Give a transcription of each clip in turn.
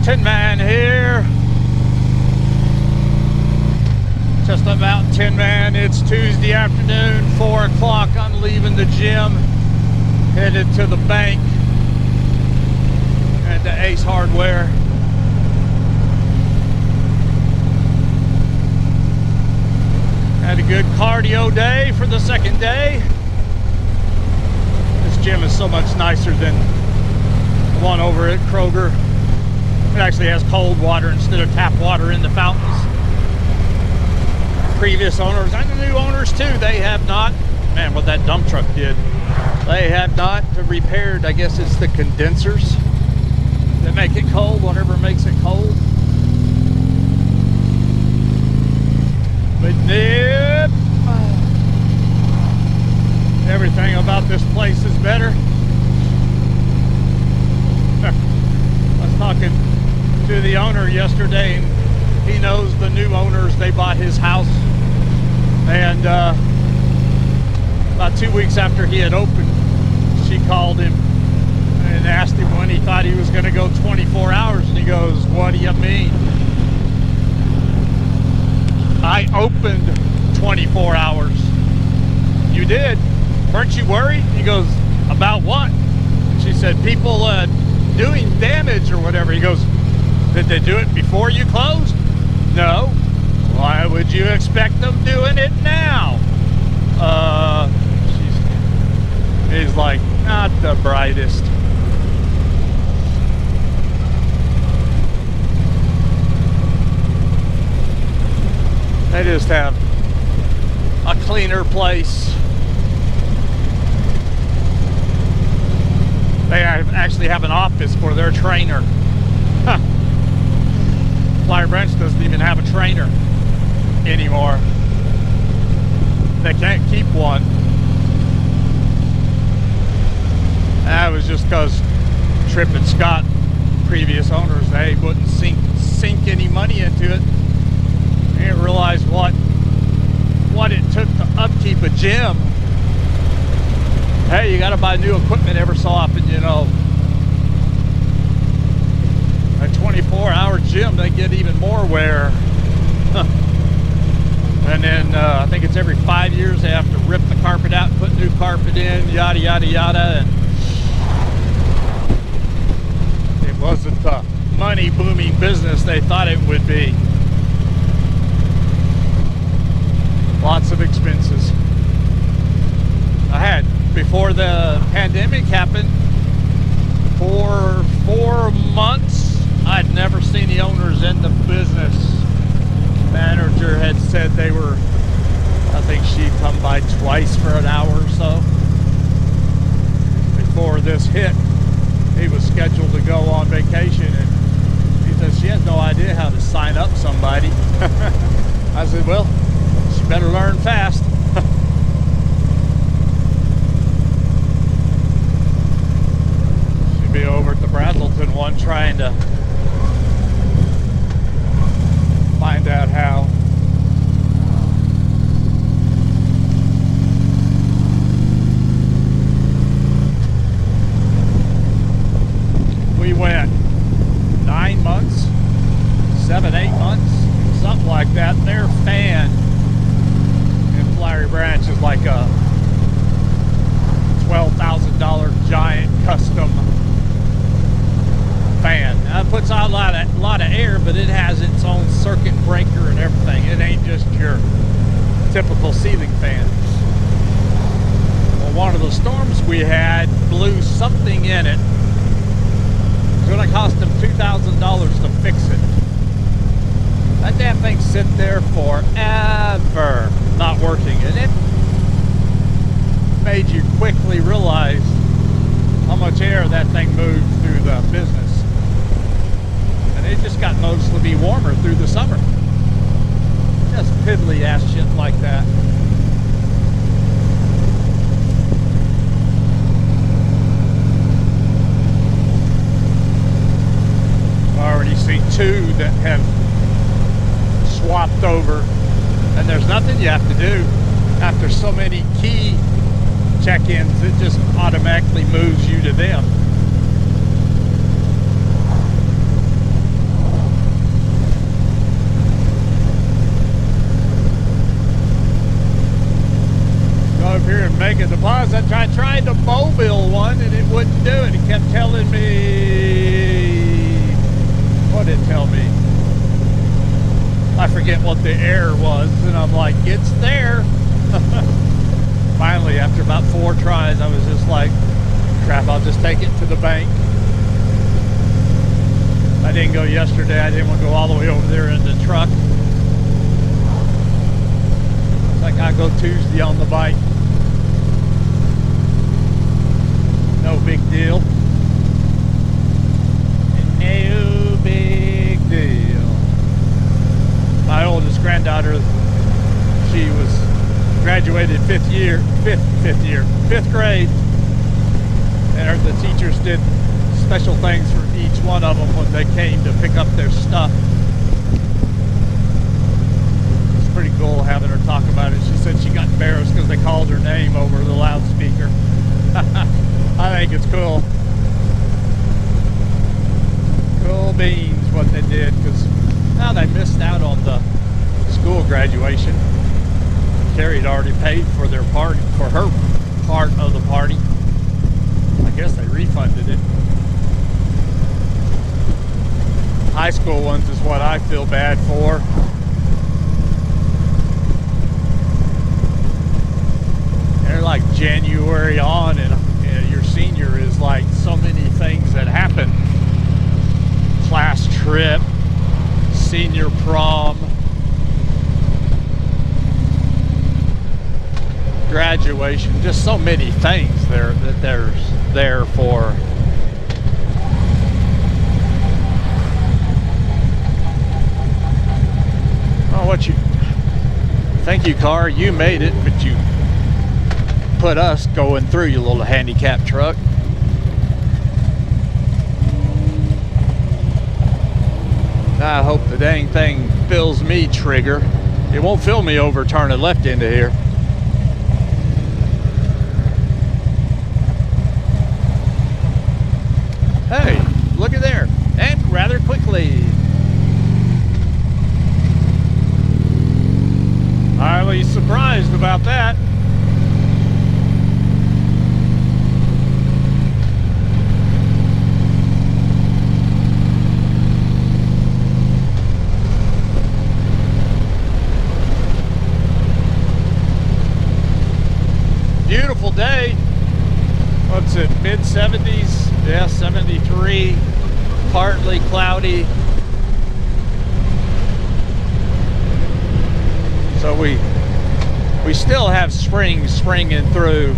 Tinman here. ChestnutMtnTinman. It's Tuesday afternoon, 4 o'clock. I'm leaving the gym, headed to the bank and to Ace Hardware. Had a good cardio day for the second day. This gym is so much nicer than the one over at Kroger. It actually has cold water instead of tap water in the fountains. Previous owners and the new owners too, they have not, man, what that dump truck did, they have not repaired, I guess it's the condensers that make it cold, whatever makes it cold. But nope, everything about this place is better. I was talking to the owner yesterday, and he knows the new owners. They bought his house, and about 2 weeks after he had opened, she called him and asked him when he thought he was going to go 24 hours, and he goes, "What do you mean? I opened 24 hours. You did? Weren't you worried?" He goes, "About what?" And she said, "People doing damage or whatever." He goes, "Did they do it before you closed?" "No." "Why would you expect them doing it now?" He's like, not the brightest. They just have a cleaner place. They actually have an office for their trainer. Huh. Flowery Branch doesn't even have a trainer anymore. They can't keep one. That was just because Tripp and Scott, previous owners, they wouldn't sink any money into it. They didn't realize what it took to upkeep a gym. Hey, you got to buy new equipment every so often, you know. A 24-hour gym, they get even more wear. And then I think it's every 5 years they have to rip the carpet out and put new carpet in, yada, yada, yada. And it wasn't the money booming business they thought it would be. Lots of expenses. I had, before the pandemic happened, for 4 months, I'd never seen the owners in the business. Manager had said they were, I think she'd come by twice for an hour or so. Before this hit, he was scheduled to go on vacation, and he said she has no idea how to sign up somebody. I said, well, she better learn fast. She'd be over at the Brazelton one trying to find out how. We went 9 months, 7, 8 months, something like that. Their fan in Flowery Branch is like a $12,000 giant custom fan. Now, it puts out a lot of air, but it has its own circuit breaker and everything. It ain't just your typical ceiling fan. Well, one of the storms we had blew something in it. It's going to cost them $2,000 to fix it. That damn thing sit there forever not working, and it made you quickly realize how much air that thing moved through the business. And it just got noticeably warmer through the summer. Just piddly ass shit like that. Already seen 2 that have swapped over, and there's nothing you have to do. After so many key check-ins, it just automatically moves you to them. wouldn't do it. He kept telling me, what did it tell me? I forget what the error was, and I'm like, it's there. Finally, after about 4 tries, I was just like, crap, I'll just take it to the bank. I didn't go yesterday. I didn't want to go all the way over there in the truck. It's like I go Tuesday on the bike. No big deal. No big deal. My oldest granddaughter, she was graduated 5th grade, and the teachers did special things for each one of them when they came to pick up their stuff. It's pretty cool having her talk about it. She said she got embarrassed because they called her name over the loudspeaker. I think it's cool. Cool beans what they did, because now they missed out on the school graduation. Carrie had already paid for their party, for her part of the party. I guess they refunded it. High school ones is what I feel bad for. They're like January on, and your senior is like so many things that happen. Class trip, senior prom, graduation, just so many things there that there's there for. Oh, what you, thank you, car, you made it, but you put us going through, your little handicap truck. I hope the dang thing fills me trigger. It won't fill me over turning left into here. Hey, look at there, and rather quickly. Highly surprised about that. Beautiful day. What's it, mid-70s? Yeah, 73. Partly cloudy. So we still have spring springing through.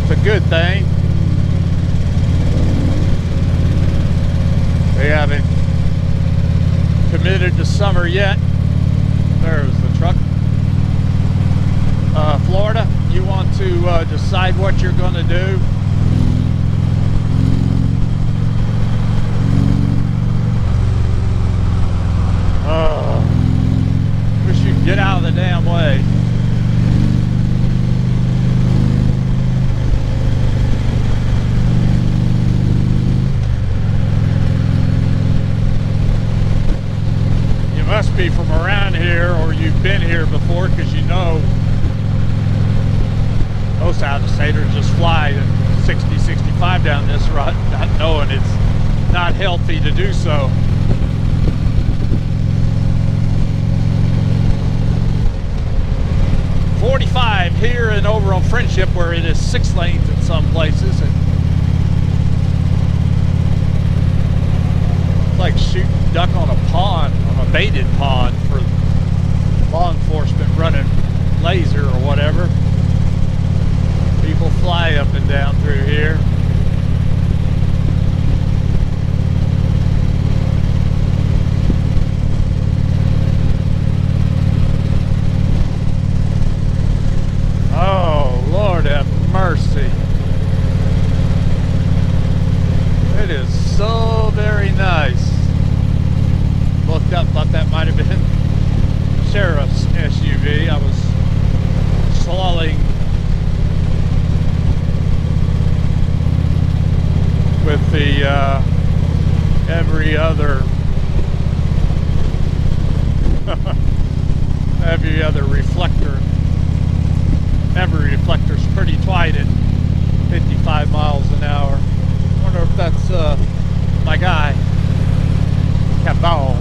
It's a good thing. We haven't committed to summer yet. There's the truck. Florida, you want to decide what you're going to do? Wish you could get out of the damn way. You must be from around here, or you've been here before, because you know most out-of-staters just fly 60, 65 down this road, not knowing it's not healthy to do so. Here and over on Friendship, where it is 6 lanes in some places, and it's like shooting duck on a pond, on a baited pond, for law enforcement running laser or whatever. People fly up and down through here. Oh, Lord have mercy. It is so very nice. Looked up, thought that might have been Sheriff's SUV. I was slolling with the every other reflector. Every reflector's pretty twided. 55 miles an hour. Wonder if that's my guy, Cabal.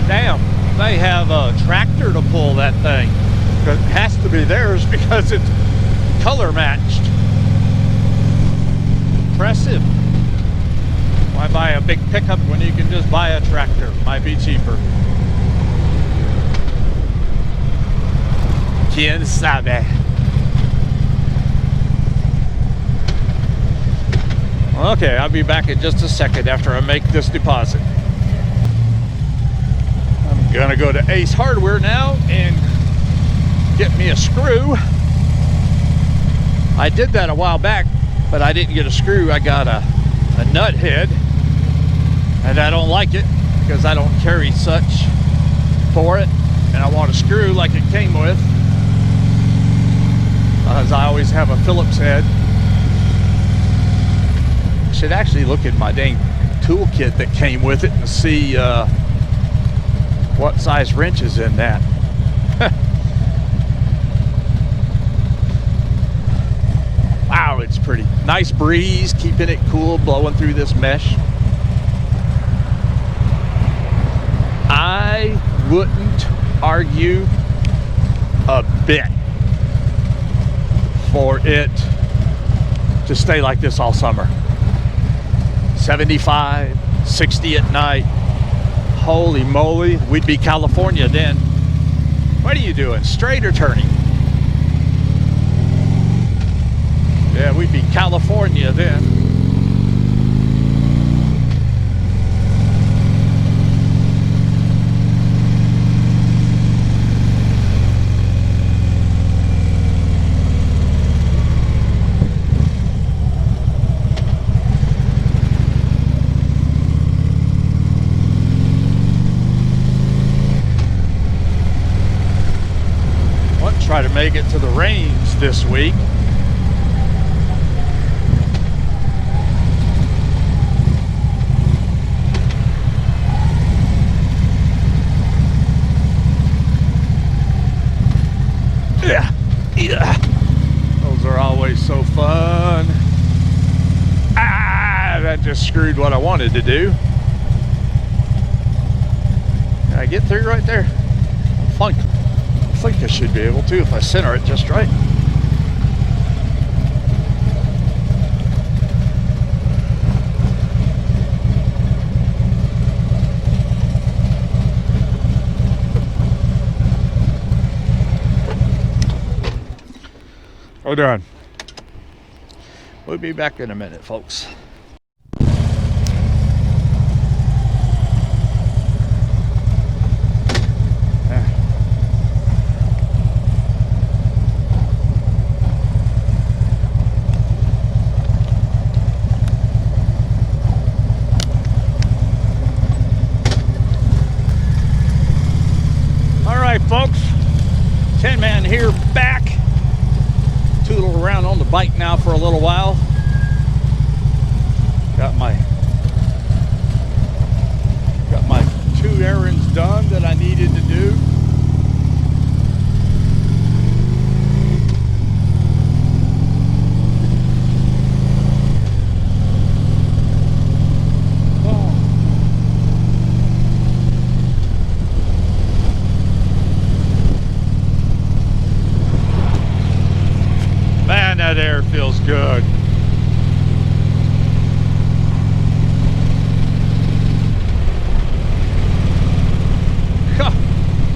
Damn, they have a tractor to pull that thing. It has to be theirs because it's color matched. Impressive. Why buy a big pickup when you can just buy a tractor? Might be cheaper. Quien sabe? Okay, I'll be back in just a second after I make this deposit. I'm gonna go to Ace Hardware now and get me a screw. I did that a while back, but I didn't get a screw. I got a nut head, and I don't like it because I don't carry such for it, and I want a screw like it came with, as I always have a Phillips head. I should actually look at my dang toolkit that came with it and see what size wrench is in that. Wow, it's pretty. Nice breeze, keeping it cool, blowing through this mesh. I wouldn't argue a bit for it to stay like this all summer. 75, 60 at night. Holy moly, we'd be California then. What are you doing, straight or turning? Yeah, we'd be California then. I'll try to make it to the range this week. Yeah, those are always so fun. Ah, that just screwed what I wanted to do. Can I get through right there? I think I should be able to if I center it just right. We're done. We'll be back in a minute, folks. All right, folks. Tin Man here, back. Toodle around on the bike now for a little while. Got my 2 errands done that I needed to do. Man, that air feels good.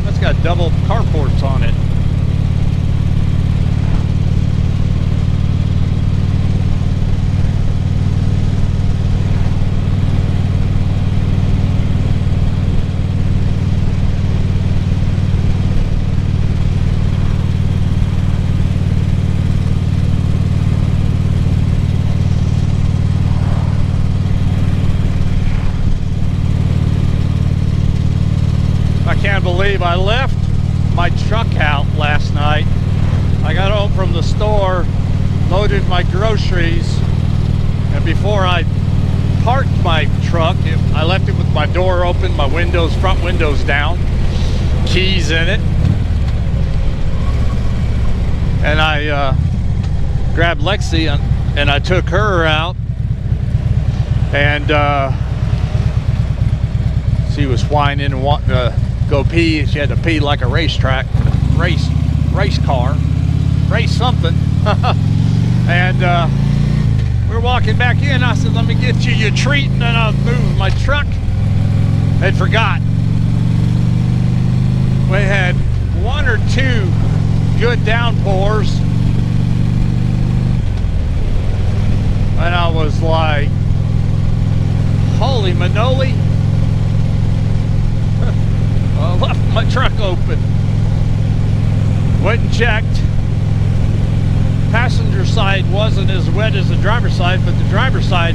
That's got double carports on it. Can't believe I left my truck out last night. I got home from the store loaded my groceries, and before I parked my truck, I left it with my door open, my windows, front windows down, keys in it, and I grabbed Lexi and I took her out, and she was whining and wanting to go pee. She had to pee like a racetrack, race car, race something. And we were walking back in. I said, let me get you your treat, and then I'll move my truck. I'd forgot. We had one or two good downpours, and I was like, holy manoli. I left my truck open. Went and checked. Passenger side wasn't as wet as the driver's side, but the driver's side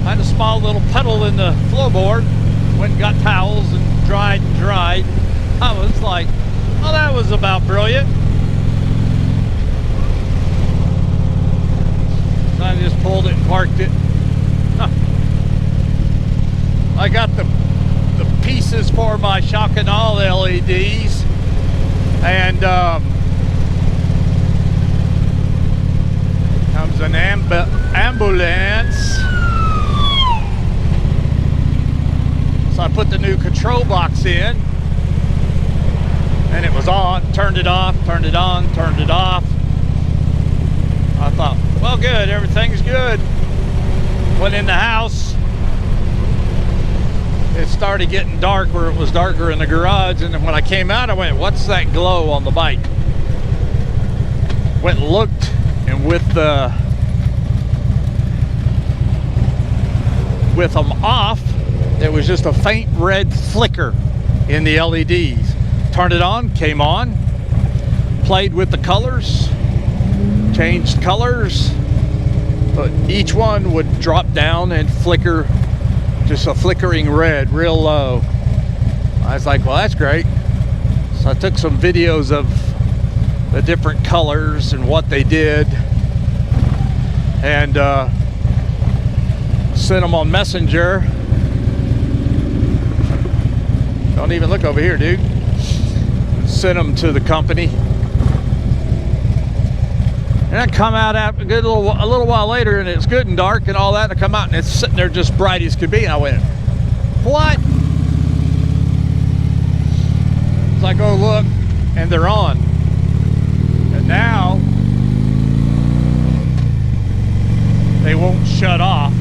had a small little puddle in the floorboard. Went and got towels and dried. I was like, oh, that was about brilliant. So I just pulled it and parked it. I got the pieces for my shock and awe LEDs, and comes an ambulance. So I put the new control box in, and it was on. Turned it off, turned it on, turned it off. I thought, well, good, everything's good. Went in the house. It started getting dark where it was darker in the garage, and then when I came out, I went, what's that glow on the bike? Went and looked, and with them off, there was just a faint red flicker in the LEDs. Turned it on, came on, played with the colors, changed colors, but each one would drop down and flicker, just a flickering red, real low. I was like, well, that's great. So I took some videos of the different colors and what they did, and sent them on Messenger. Don't even look over here, dude. Sent them to the company. And I come out after a little while later, and it's good and dark and all that. And I come out, and it's sitting there just bright as could be. And I went, what? It's like, oh, look, and they're on. And now they won't shut off,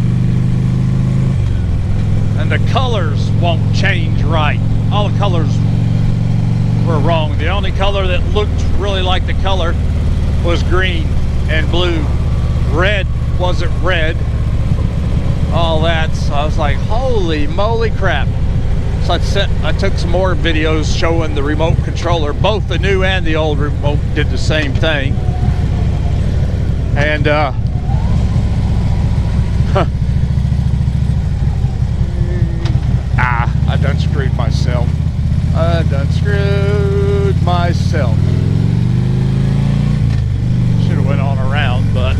and the colors won't change right. All the colors were wrong. The only color that looked really like the color was green and blue. Red wasn't red. All that. So I was like, holy moly crap. So I took some more videos showing the remote controller. Both the new and the old remote did the same thing. And I done screwed myself. I done screwed myself. Should have went on around, but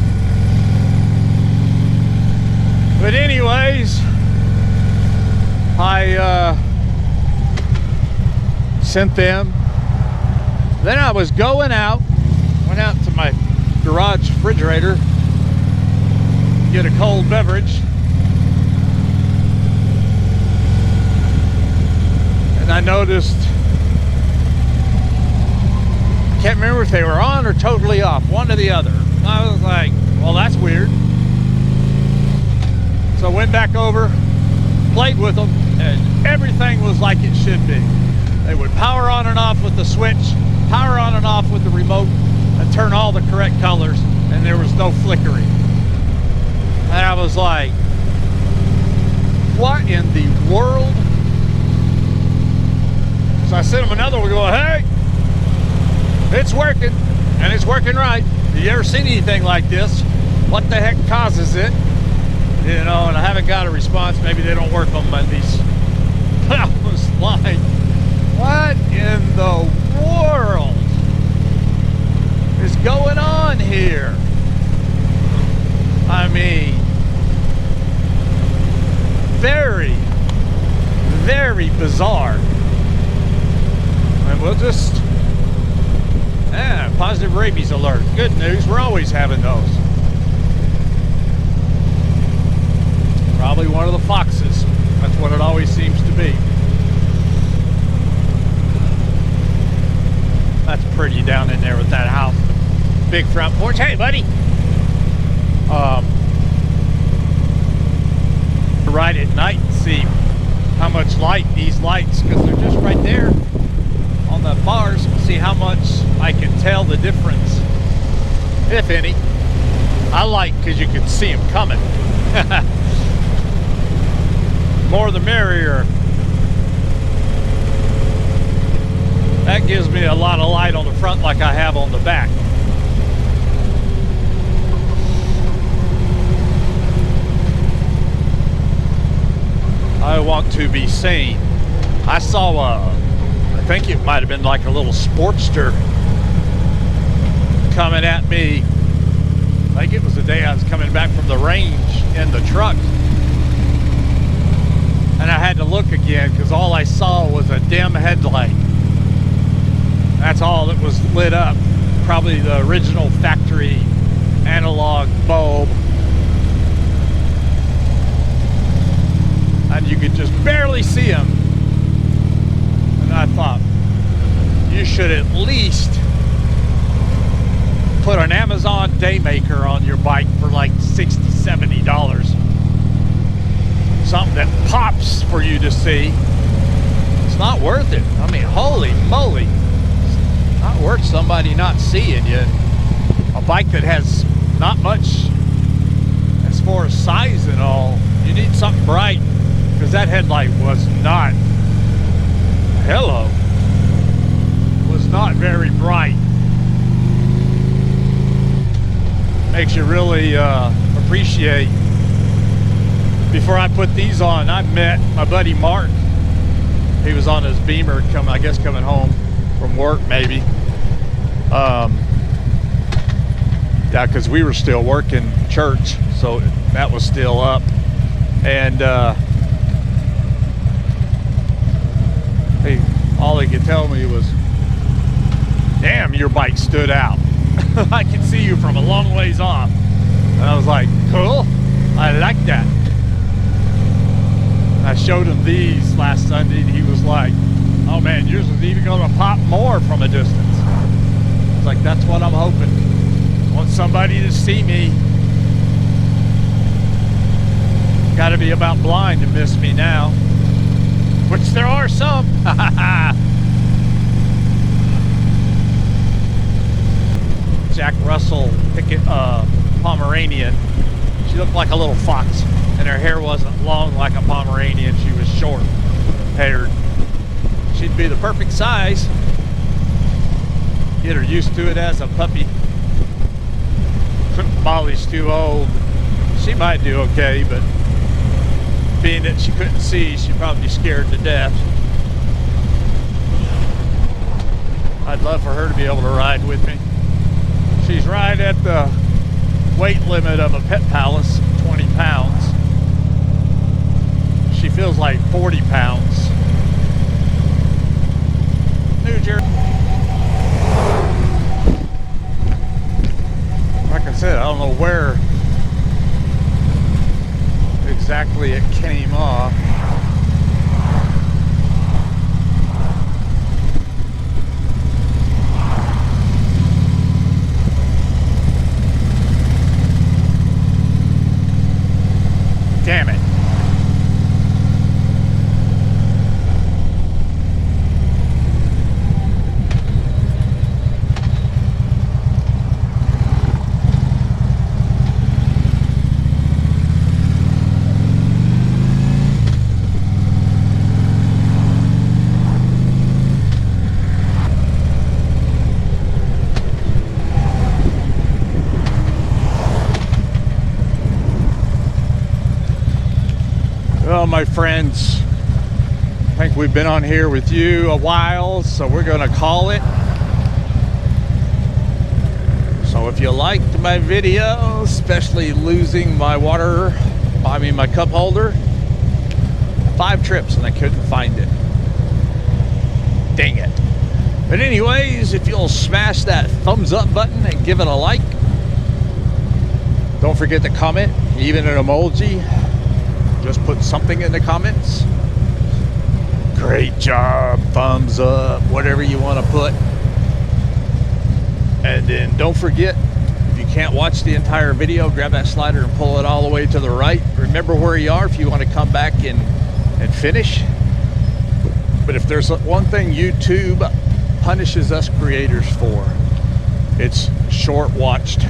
anyways, I sent them. Then I was going out, went out to my garage refrigerator to get a cold beverage. And I noticed, can't remember if they were on or totally off, one or the other. I was like, well, that's weird. So I went back over, played with them, and everything was like it should be. They would power on and off with the switch, power on and off with the remote, and turn all the correct colors, and there was no flickering. And I was like, what in the world? So I sent them another one going, hey, it's working, and it's working right. Have you ever seen anything like this? What the heck causes it? You know, and I haven't got a response. Maybe they don't work on Mondays. But I was like, what in the world is going on here? I mean, very, very bizarre. And we'll just, positive rabies alert. Good news, we're always having those. Probably one of the foxes. That's what it always seems to be. That's pretty down in there with that house. Big front porch. Hey, buddy. Ride at night and see how much light these lights, because they're just right there on the bars. See how much I can tell the difference, if any. I like because you can see them coming. More the merrier. That gives me a lot of light on the front like I have on the back. I want to be seen. I saw I think it might have been like a little Sportster coming at me. I think it was the day I was coming back from the range in the truck. And I had to look again because all I saw was a dim headlight. That's all that was lit up. Probably the original factory analog bulb. And you could just barely see him. And I thought, you should at least put an Amazon Daymaker on your bike for like $60, $70. Something that pops for you to see. It's not worth it. I mean, holy moly. It's not worth somebody not seeing you. A bike that has not much as far as size and all. You need something bright. Because that headlight was not, was not very bright. Makes you really appreciate. Before I put these on, I met my buddy Mark. He was on his Beamer, I guess coming home from work maybe. Yeah, because we were still working church, so that was still up. And all he could tell me was, damn, your bike stood out. I could see you from a long ways off. And I was like, cool, I like that. And I showed him these last Sunday and he was like, oh man, yours is even going to pop more from a distance. I was like, that's what I'm hoping. I want somebody to see me. Got to be about blind to miss me now. Which there are some. Jack Russell Pickett Pomeranian. She looked like a little fox, and her hair wasn't long like a Pomeranian. She was short haired. She'd be the perfect size. Get her used to it as a puppy. Molly's too old. She might do okay, but being that she couldn't see, she'd probably be scared to death. I'd love for her to be able to ride with me. She's right at the weight limit of a Pet Palace, 20 pounds. She feels like 40 pounds. New Jersey. Like I said, I don't know where exactly it came off. Damn it. Well, my friends, I think we've been on here with you a while, so we're going to call it. So So if you liked my video, especially losing my my cup holder, 5 trips and I couldn't find it. Dang it. But anyways, if you'll smash that thumbs up button and give it a like. Don't forget to comment, even an emoji. Just put something in the comments. Great job, thumbs up, whatever you want to put. And then don't forget, if you can't watch the entire video, grab that slider and pull it all the way to the right. Remember where you are if you want to come back and finish. But if there's one thing YouTube punishes us creators for, it's short watched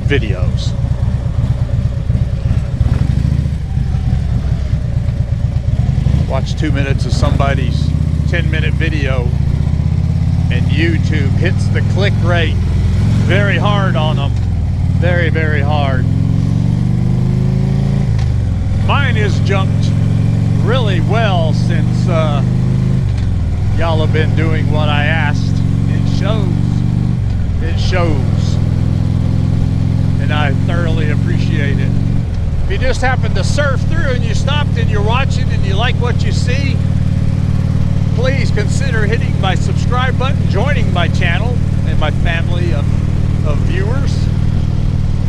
videos. Watch 2 minutes of somebody's 10-minute video and YouTube hits the click rate very hard on them. Very, very hard. Mine has jumped really well since y'all have been doing what I asked. It shows. It shows. And I thoroughly appreciate it. If you just happen to surf through and you stopped and you're watching and you like what you see, please consider hitting my subscribe button, joining my channel and my family of viewers.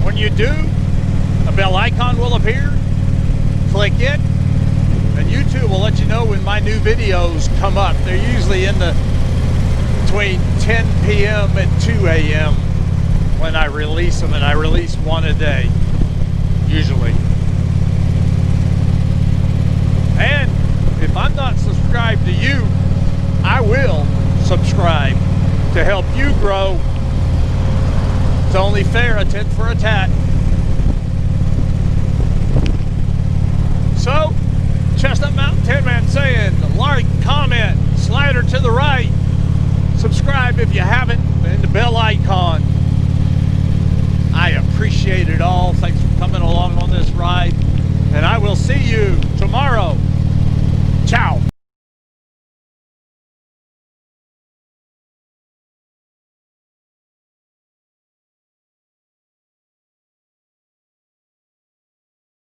When you do, a bell icon will appear. Click it, and YouTube will let you know when my new videos come up. They're usually between 10 p.m. and 2 a.m. when I release them, and I release one a day, usually. And if I'm not subscribed to you, I will subscribe to help you grow. It's only fair, a tit for a tat. So, ChestnutMtnTinman saying, like, comment, slider to the right, subscribe if you haven't, and the bell icon. I appreciate it all. Thanks for coming along on this ride, and I will see you tomorrow. Ciao.